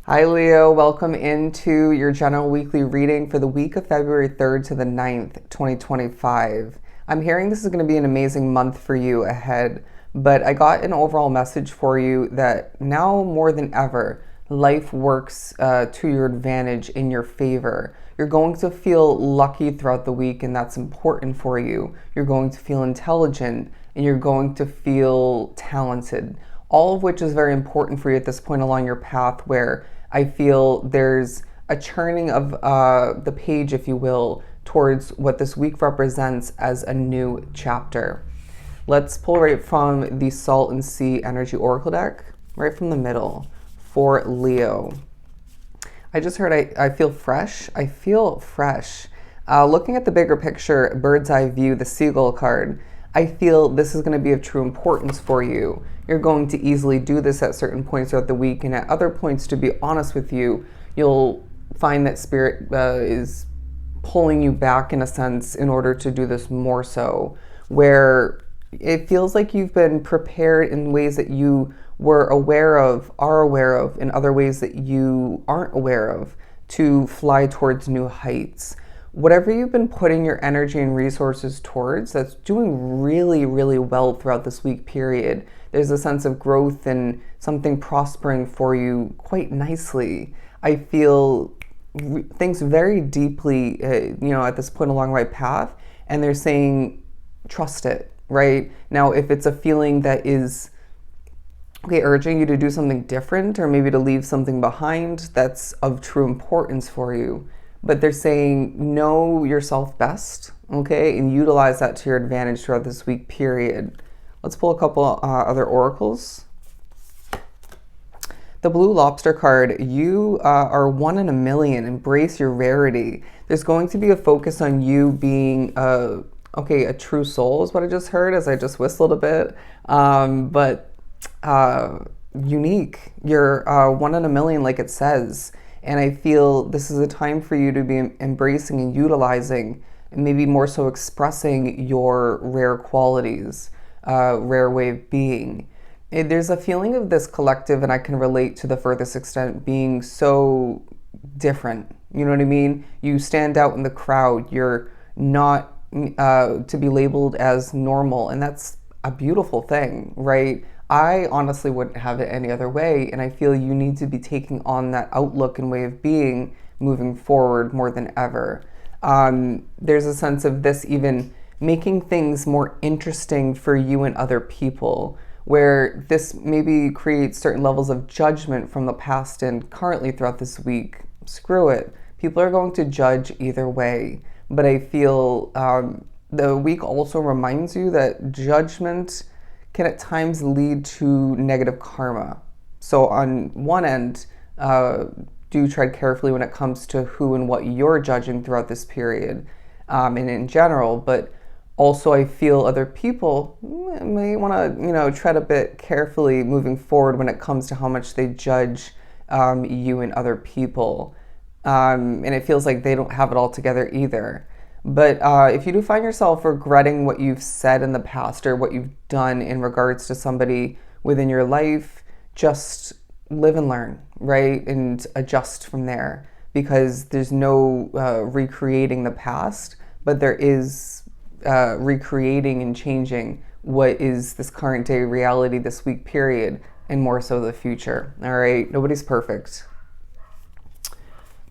Hi Leo, welcome into your general weekly reading for the week of February 3rd to the 9th, 2025. I'm hearing this is going to be an amazing month for you ahead, but I got an overall message for you that now more than ever, life works to your advantage in your favor. You're going to feel lucky throughout the week, and that's important for you. You're going to feel intelligent, and you're going to feel talented, all of which is very important for you at this point along your path where I feel there's a churning of the page, if you will, towards what this week represents as a new chapter. Let's pull right from the Salt and Sea Energy Oracle deck, right from the middle, for Leo. I just heard I feel fresh. I feel fresh. Looking at the bigger picture, bird's eye view, the seagull card, I feel this is going to be of true importance for you. You're going to easily do this at certain points throughout the week, and at other points, to be honest with you, you'll find that Spirit is pulling you back in a sense in order to do this more so, where it feels like you've been prepared in ways that you were aware of, are aware of, in other ways that you aren't aware of, to fly towards new heights. Whatever you've been putting your energy and resources towards, that's doing really, really well throughout this week period. There's a sense of growth and something prospering for you quite nicely. I feel things very deeply, at this point along the right path, and they're saying, trust it, right? Now, if it's a feeling that is urging you to do something different or maybe to leave something behind, that's of true importance for you. But they're saying know yourself best, okay, and utilize that to your advantage throughout this week period. Let's pull a couple other oracles. The Blue Lobster card, you are one in a million. Embrace your rarity. There's going to be a focus on you being a true soul is what I just heard as I just whistled a bit. But unique. You're one in a million, like it says. And I feel this is a time for you to be embracing and utilizing, and maybe more so expressing your rare qualities, rare way of being. There's a feeling of this collective, and I can relate to the furthest extent, being so different. You know what I mean? You stand out in the crowd. You're not to be labeled as normal, and that's a beautiful thing, right? I honestly wouldn't have it any other way, and I feel you need to be taking on that outlook and way of being moving forward more than ever. There's a sense of this even making things more interesting for you and other people, where this maybe creates certain levels of judgment from the past and currently throughout this week. Screw it. People are going to judge either way, but I feel the week also reminds you that judgment can at times lead to negative karma. So on one end, do tread carefully when it comes to who and what you're judging throughout this period, and in general, but also I feel other people may want to, tread a bit carefully moving forward when it comes to how much they judge you and other people. And it feels like they don't have it all together either. But if you do find yourself regretting what you've said in the past or what you've done in regards to somebody within your life, just live and learn, right? And adjust from there, because there's no recreating the past, but there is recreating and changing what is this current day reality, this week period, and more so the future. All right, nobody's perfect.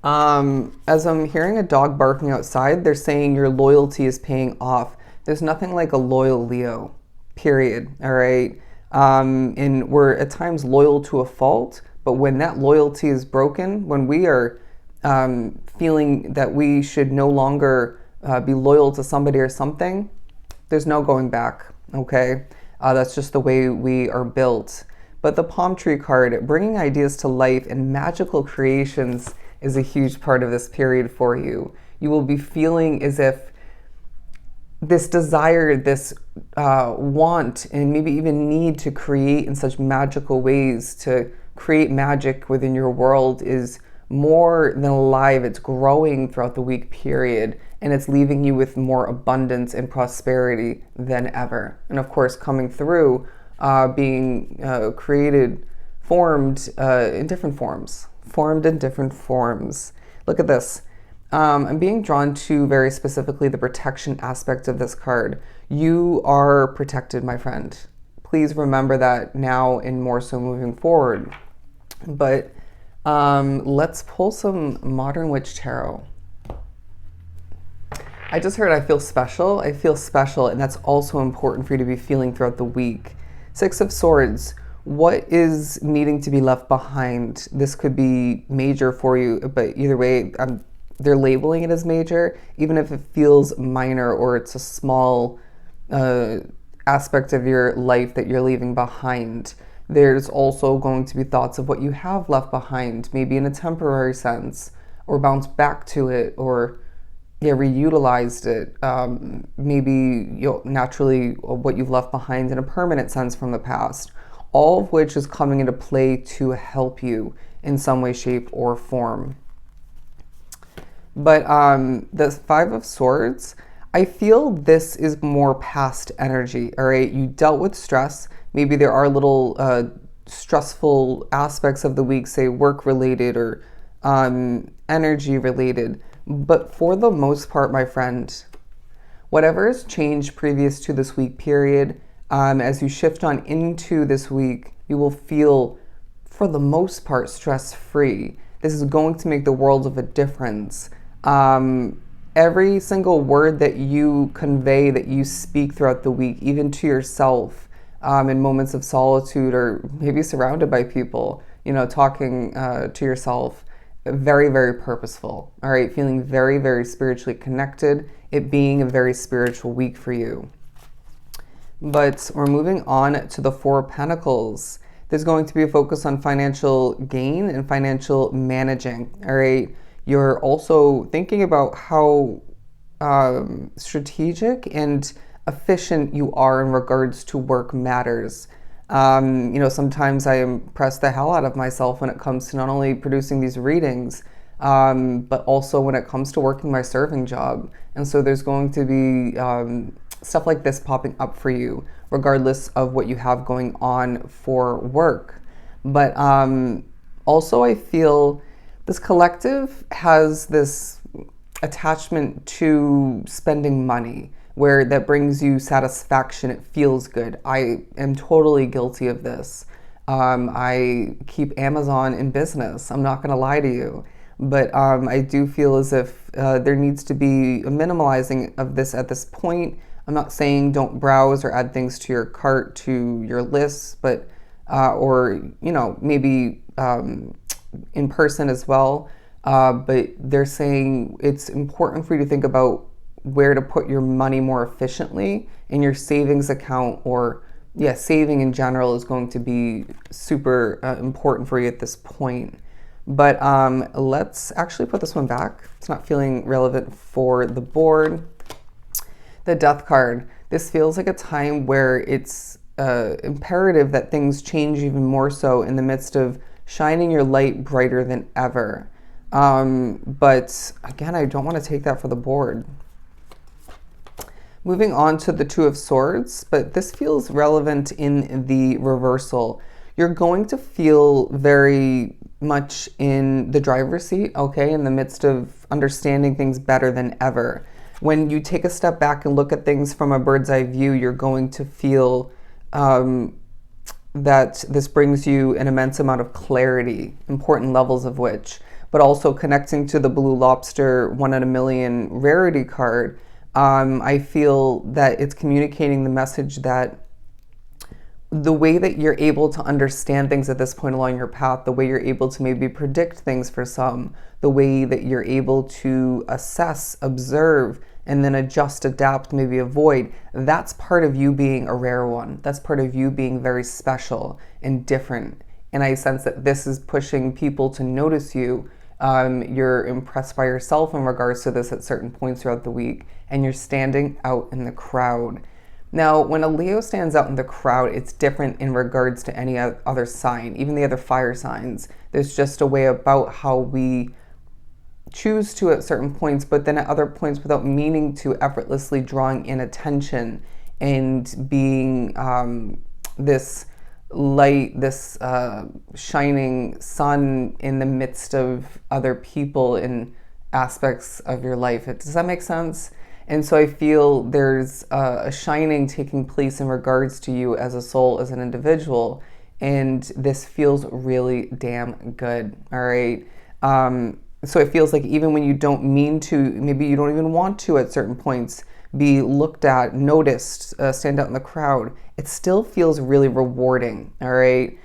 As I'm hearing a dog barking outside, they're saying your loyalty is paying off. There's nothing like a loyal Leo, period. All right. And we're at times loyal to a fault, but when that loyalty is broken, when we are feeling that we should no longer be loyal to somebody or something, there's no going back. Okay. That's just the way we are built. But the palm tree card, bringing ideas to life and magical creations, is a huge part of this period for you. You will be feeling as if this desire, this want, and maybe even need to create in such magical ways, to create magic within your world, is more than alive. It's growing throughout the week period, and it's leaving you with more abundance and prosperity than ever. And of course, coming through, being created formed in different forms. Formed in different forms. Look at this. I'm being drawn to very specifically the protection aspect of this card. You are protected, my friend. Please remember that now and more so moving forward. But let's pull some Modern Witch Tarot. I just heard I feel special. I feel special, and that's also important for you to be feeling throughout the week. Six of Swords. What is needing to be left behind? This could be major for you, but either way, they're labeling it as major, even if it feels minor or it's a small aspect of your life that you're leaving behind. There's also going to be thoughts of what you have left behind, maybe in a temporary sense, or bounce back to it, or reutilized it. Maybe you'll naturally what you've left behind in a permanent sense from the past. All of which is coming into play to help you in some way, shape, or form. But the Five of Swords, I feel this is more past energy, all right? You dealt with stress. Maybe there are little stressful aspects of the week, say work-related or energy-related. But for the most part, my friend, whatever has changed previous to this week period, as you shift on into this week, you will feel, for the most part, stress-free. This is going to make the world of a difference. Every single word that you convey, that you speak throughout the week, even to yourself, in moments of solitude or maybe surrounded by people, talking to yourself, very, very purposeful. All right, feeling very, very spiritually connected, it being a very spiritual week for you. But we're moving on to the Four of Pentacles. There's going to be a focus on financial gain and financial managing. All right, you're also thinking about how strategic and efficient you are in regards to work matters. Sometimes I impress the hell out of myself when it comes to not only producing these readings, but also when it comes to working my serving job. And so there's going to be stuff like this popping up for you, regardless of what you have going on for work. But also I feel this collective has this attachment to spending money, where that brings you satisfaction. It feels good. I am totally guilty of this. I keep Amazon in business. I'm not going to lie to you. But I do feel as if there needs to be a minimalizing of this at this point. I'm not saying don't browse or add things to your cart, to your lists, but or maybe in person as well. But they're saying it's important for you to think about where to put your money more efficiently in your savings account, or saving in general is going to be super important for you at this point. But let's actually put this one back. It's not feeling relevant for the board. The Death card. This feels like a time where it's imperative that things change even more so in the midst of shining your light brighter than ever. But again, I don't want to take that for the board. Moving on to the Two of Swords, but this feels relevant in the reversal. You're going to feel very much in the driver's seat, okay, in the midst of understanding things better than ever. When you take a step back and look at things from a bird's eye view, you're going to feel that this brings you an immense amount of clarity, important levels of which, but also connecting to the Blue Lobster 1 in a million rarity card. I feel that it's communicating the message that the way that you're able to understand things at this point along your path, the way you're able to maybe predict things for some, the way that you're able to assess, observe, and then adjust, adapt, maybe avoid, that's part of you being a rare one. That's part of you being very special and different. And I sense that this is pushing people to notice you. You're impressed by yourself in regards to this at certain points throughout the week, and you're standing out in the crowd. Now, when a Leo stands out in the crowd, it's different in regards to any other sign, even the other fire signs. There's just a way about how we choose to at certain points, but then at other points without meaning to, effortlessly drawing in attention and being this light, this shining sun in the midst of other people in aspects of your life. Does that make sense? And so I feel there's a shining taking place in regards to you as a soul, as an individual, and this feels really damn good. All right. So it feels like even when you don't mean to, maybe you don't even want to at certain points be looked at, noticed, stand out in the crowd, it still feels really rewarding. All right.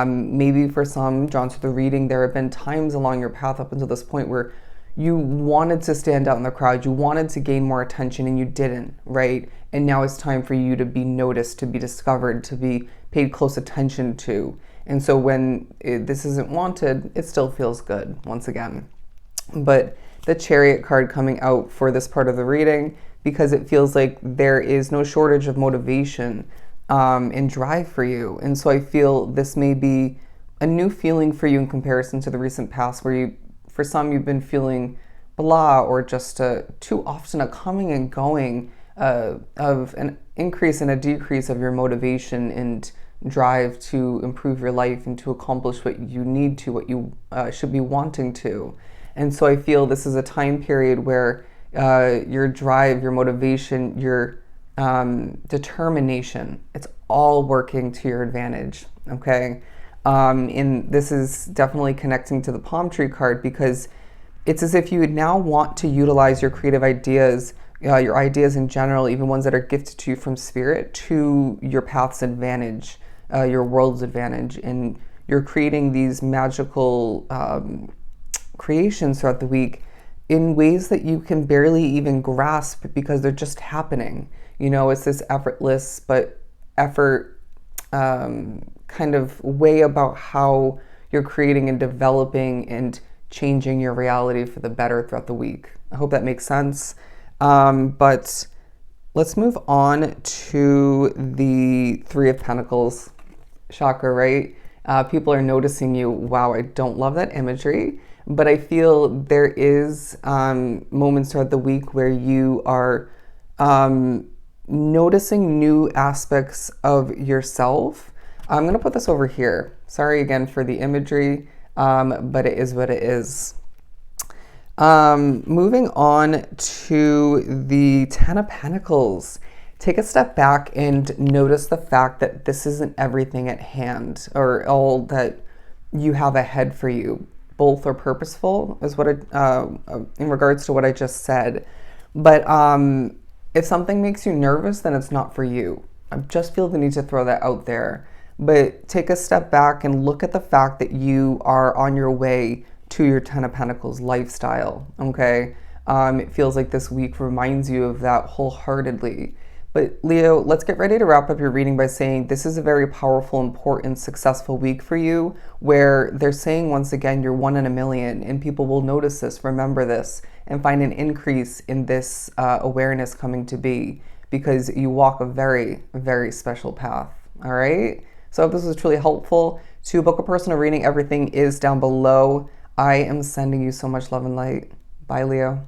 Maybe for some, drawn to the reading, there have been times along your path up until this point where you wanted to stand out in the crowd, you wanted to gain more attention, and you didn't, right? And now it's time for you to be noticed, to be discovered, to be paid close attention to. And so when this isn't wanted, it still feels good, once again. But the Chariot card coming out for this part of the reading, because it feels like there is no shortage of motivation and drive for you. And so I feel this may be a new feeling for you in comparison to the recent past, where you, for some, you've been feeling blah, or just too often a coming and going of an increase and a decrease of your motivation and drive to improve your life and to accomplish what you need to, what you should be wanting to. And so I feel this is a time period where your drive, your motivation, your determination, it's all working to your advantage, okay? And this is definitely connecting to the palm tree card, because it's as if you would now want to utilize your creative ideas, your ideas in general, even ones that are gifted to you from spirit, to your path's advantage, your world's advantage. And you're creating these magical creations throughout the week in ways that you can barely even grasp, because they're just happening. You know, it's this effortless but effort kind of way about how you're creating and developing and changing your reality for the better throughout the week. I hope that makes sense. But let's move on to the Three of Pentacles chakra, right? People are noticing you. Wow, I don't love that imagery, but I feel there is moments throughout the week where you are noticing new aspects of yourself. I'm going to put this over here. Sorry again for the imagery, but it is what it is. Moving on to the Ten of Pentacles. Take a step back and notice the fact that this isn't everything at hand, or all that you have ahead for you. Both are purposeful, is what in regards to what I just said. But if something makes you nervous, then it's not for you. I just feel the need to throw that out there. But take a step back and look at the fact that you are on your way to your Ten of Pentacles lifestyle, okay? It feels like this week reminds you of that wholeheartedly. But Leo, let's get ready to wrap up your reading by saying this is a very powerful, important, successful week for you, where they're saying once again, you're 1 in a million, and people will notice this, remember this, and find an increase in this awareness coming to be, because you walk a very, very special path, all right? So if this was truly helpful, to book a personal reading, everything is down below. I am sending you so much love and light. Bye, Leo.